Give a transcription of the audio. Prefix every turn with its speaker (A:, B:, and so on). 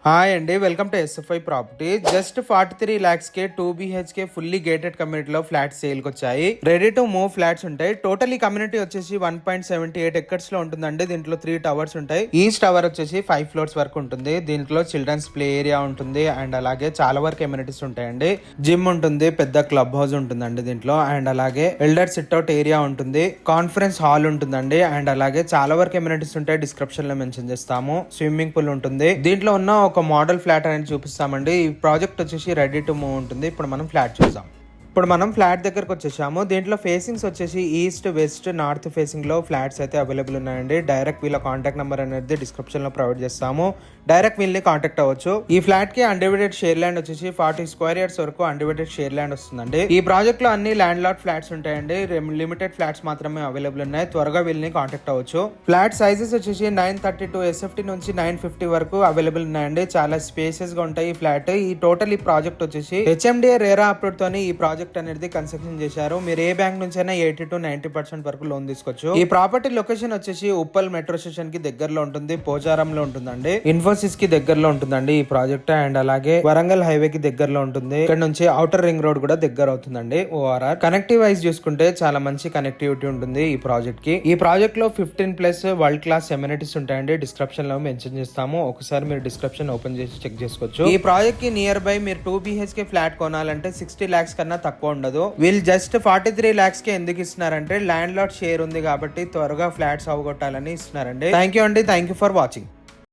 A: Hi అండి, welcome to SFI property. Just 43 lakhs K 2 BHK fully gated కమ్యూనిటీలో flats sale కి వచ్చాయి. Ready to move flats ఉంటాయి. Total ఈ కమ్యూనిటీ వచ్చేసి 1.78 ఎకర్స్ లో ఉంటుందండి. దీంట్లో 3 టవర్స్ ఉంటాయి. ఈచ్ టవర్ వచ్చేసి 5 floors వరకు ఉంటుంది. దీంట్లో చిల్డ్రన్స్ ప్లే ఏరియా ఉంటుంది అండ్ అలాగే చాలా వరకు ఎమ్యూనిటీస్ ఉంటాయండి. జిమ్ ఉంటుంది, పెద్ద క్లబ్ హౌస్ ఉంటుందండి దీంట్లో, అండ్ అలాగే ఎల్డర్ సిట్అవుట్ ఏరియా ఉంటుంది, కాన్ఫరెన్స్ హాల్ ఉంటుందండి, అండ్ అలాగే చాలా వరకు ఎమ్యూనిటీస్ ఉంటాయి. డిస్క్రిప్షన్ లో మెన్షన్ చేస్తాము. స్విమ్మింగ్ పూల్ ఉంటుంది. దీంట్లో ఉన్న ఒక మోడల్ ఫ్లాట్ అనేది చూపిస్తామండి. ఈ ప్రాజెక్ట్ వచ్చేసి రెడీ టు మూవ్ ఉంటుంది. ఇప్పుడు మనం ఫ్లాట్ చూద్దాం. ఇప్పుడు మనం ఫ్లాట్ దగ్గరకు వచ్చేసాము. దీంట్లో ఫేసింగ్స్ వచ్చేసి ఈస్ట్, వెస్ట్, నార్త్ ఫేసింగ్ లో ఫ్లాట్స్ అయితే అవైలబుల్ ఉన్నాయండి. డైరెక్ట్ వీళ్ళ కాంటాక్ట్ నెంబర్ అనేది డిస్క్రిప్షన్ లో ప్రొవైడ్ చేస్తాము. డైరెక్ట్ వీళ్ళని కాంటాక్ట్ అవ్వచ్చు. ఈ ఫ్లాట్ కి అన్డివైడెడ్ షేర్ ల్యాండ్ వచ్చేసి 40 square yards వరకు అన్డివైడెడ్ షేర్ ల్యాండ్ వస్తుందండి. ఈ ప్రాజెక్ట్ లో అన్ని ల్యాండ్ లాట్ ఫ్లాట్స్ ఉంటాయండి. లిమిటెడ్ ఫ్లాట్స్ మాత్రమే అవైలబుల్ ఉన్నాయి. త్వరగా వీళ్ళని కాంటాక్ట్ అవ్వచ్చు. ఫ్లాట్ సైజెస్ వచ్చేసి 932 SFT నుంచి 950 వరకు అవైలబుల్ ఉన్నాయండి. చాలా స్పేసెస్ గా ఉంటాయి ఈ ఫ్లాట్. ఈ టోటల్ ఈ ప్రాజెక్ట్ వచ్చేసి HMDA రేరా అప్రూవ్ తోని ఈ ప్రాజెక్ట్ అనేది కన్స్ట్రక్షన్ చేశారు. మీరు ఏ బ్యాంక్ నుంచి అయినా 80 to 90% వరకు లోన్ తీసుకోవచ్చు. ఈ ప్రాపర్టీ లొకేషన్ వచ్చేసి ఉప్పల్ మెట్రో స్టేషన్ కి దగ్గరలో ఉంటుంది, పోచారంలో ఉంటుందండి, ఇన్ఫోసిస్ కి దగ్గరలో ఉంటుందండి ఈ ప్రాజెక్ట్, అండ్ అలాగే వరంగల్ హైవే కి దగ్గరలో ఉంటుంది. ఇక్కడ నుంచి ఔటర్ రింగ్ రోడ్ కూడా దగ్గర అవుతుందండి. ORR కనెక్టివ్ వైజ్ చూసుకుంటే చాలా మంచి కనెక్టివిటీ ఉంటుంది ఈ ప్రాజెక్ట్ కి. ఈ ప్రాజెక్ట్ లో 15+ వరల్డ్ క్లాస్ ఎమ్యూనిటీస్ ఉంటాయండి. డిస్క్రిప్షన్ లో మెన్షన్ చేస్తాము. ఒకసారి మీరు డిస్క్రిప్షన్ ఓపెన్ చేసి చెక్ చేసుకోవచ్చు. ఈ ప్రాజెక్ట్ కి నియర్ బై మీరు 2 BHK ఫ్లాట్ కొనాలంటే 60 lakhs కన్నా తక్కువ ఉండదు. వీళ్ళు జస్ట్ 43 lakhs కే ఎందుకు ఇస్తున్నారంటే ల్యాండ్ లాట్ షేర్ ఉంది కాబట్టి త్వరగా ఫ్లాట్స్ అవగొట్టాలని ఇస్తున్నారండి. థ్యాంక్ యూ అండి, థ్యాంక్ యూ ఫర్ వాచింగ్.